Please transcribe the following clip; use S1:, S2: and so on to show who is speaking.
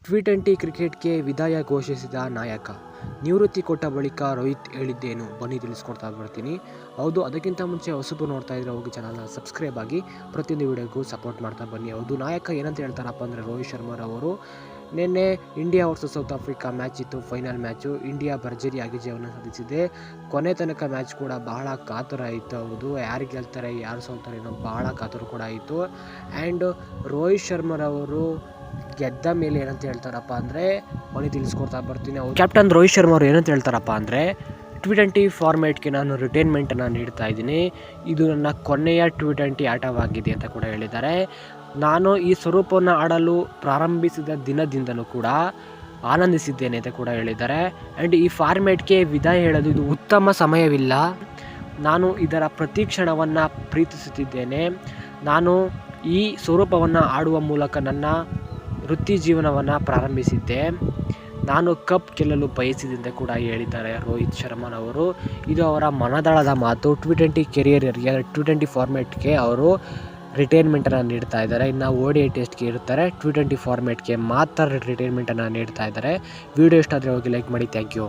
S1: T20 ಕ್ರಿಕೆಟ್ಗೆ ವಿದಾಯ ಘೋಷಿಸಿದ ನಾಯಕ. ನಿವೃತ್ತಿ ಕೊಟ್ಟ ಬಳಿಕ ರೋಹಿತ್ ಹೇಳಿದ್ದೇನು ಬನ್ನಿ ತಿಳಿಸ್ಕೊಡ್ತಾ ಬರ್ತೀನಿ. ಹೌದು, ಅದಕ್ಕಿಂತ ಮುಂಚೆ ಹೊಸಬು ನೋಡ್ತಾ ಇದ್ರೆ ಹೋಗಿ ಚಾನಲ್ನ ಸಬ್ಸ್ಕ್ರೈಬ್ ಆಗಿ ಪ್ರತಿಯೊಂದು ವಿಡಿಯೋಗೂ ಸಪೋರ್ಟ್ ಮಾಡ್ತಾ ಬನ್ನಿ. ಹೌದು, ನಾಯಕ ಏನಂತ ಹೇಳ್ತಾರಪ್ಪ ಅಂದರೆ ರೋಹಿತ್ ಶರ್ಮಾರವರು ನಿನ್ನೆ India versus south Africa match ಇತ್ತು, ಫೈನಲ್ ಮ್ಯಾಚು. ಇಂಡಿಯಾ ಭರ್ಜರಿಯಾಗಿ ಜಯವನ್ನು ಸಾಧಿಸಿದೆ. ಕೊನೆ ತನಕ ಮ್ಯಾಚ್ ಕೂಡ ಬಹಳ ಕಾತರ ಇತ್ತು. ಹೌದು, ಯಾರು ಗೆಲ್ತಾರೆ ಯಾರು ಸೋಲ್ತಾರೆ ಅನ್ನೋ ಬಹಳ ಕಾತರ ಕೂಡ ಇತ್ತು. ಆ್ಯಂಡ್ ರೋಹಿತ್ ಶರ್ಮಾರವರು ಗೆದ್ದ ಮೇಲೆ ಏನಂತ ಹೇಳ್ತಾರಪ್ಪ ಅಂದರೆ ಬನ್ನಿ ತಿಳಿಸ್ಕೊಡ್ತಾ ಬರ್ತೀನಿ. ಕ್ಯಾಪ್ಟನ್ ರೋಹಿತ್ ಶರ್ಮಾ ಅವರು ಏನಂತ ಹೇಳ್ತಾರಪ್ಪ ಅಂದರೆ ಟಿ20 ಫಾರ್ಮ್ಯಾಟ್ಗೆ ನಾನು ರಿಟೈರ್ಮೆಂಟನ್ನು ನೀಡ್ತಾ ಇದ್ದೀನಿ. ಇದು ನನ್ನ ಕೊನೆಯ ಟಿ20 ಆಟವಾಗಿದೆ ಅಂತ ಕೂಡ ಹೇಳಿದ್ದಾರೆ. ನಾನು ಈ ಸ್ವರೂಪವನ್ನು ಆಡಲು ಪ್ರಾರಂಭಿಸಿದ ದಿನದಿಂದಲೂ ಕೂಡ ಆನಂದಿಸಿದ್ದೇನೆ ಅಂತ ಕೂಡ ಹೇಳಿದ್ದಾರೆ. ಆ್ಯಂಡ್ ಈ ಫಾರ್ಮ್ಯಾಟ್ಗೆ ವಿದಾಯ ಹೇಳೋದು ಇದು ಉತ್ತಮ ಸಮಯವಿಲ್ಲ. ನಾನು ಇದರ ಪ್ರತಿ ಕ್ಷಣವನ್ನು ಪ್ರೀತಿಸುತ್ತಿದ್ದೇನೆ. ನಾನು ಈ ಸ್ವರೂಪವನ್ನು ಆಡುವ ಮೂಲಕ ನನ್ನ ವೃತ್ತಿ ಜೀವನವನ್ನು ಪ್ರಾರಂಭಿಸಿದ್ದೆ. ನಾನು ಕಪ್ ಗೆಲ್ಲಲು ಬಯಸಿದೆ ಕೂಡ ಹೇಳಿದ್ದಾರೆ ರೋಹಿತ್ ಶರ್ಮಾರವರು. ಇದು ಅವರ ಮನದಾಳದ ಮಾತು. ಟಿ20 ಕೆರಿಯರ್ಗೆ ಟಿ20 ಫಾರ್ಮ್ಯಾಟ್ಗೆ ಅವರು ರಿಟೈರ್ಮೆಂಟನ್ನು ನೀಡ್ತಾ ಇದ್ದಾರೆ. ಇನ್ನು ODI ಟೆಸ್ಟ್ಗೆ ಇರ್ತಾರೆ, ಟಿ20 ಫಾರ್ಮ್ಯಾಟ್ಗೆ ಮಾತ್ರ ರಿಟೈರ್ಮೆಂಟನ್ನು ನೀಡ್ತಾ ಇದ್ದಾರೆ. ವಿಡಿಯೋ ಇಷ್ಟ ಆದರೆ ಹೋಗಿ ಲೈಕ್ ಮಾಡಿ. Thank you.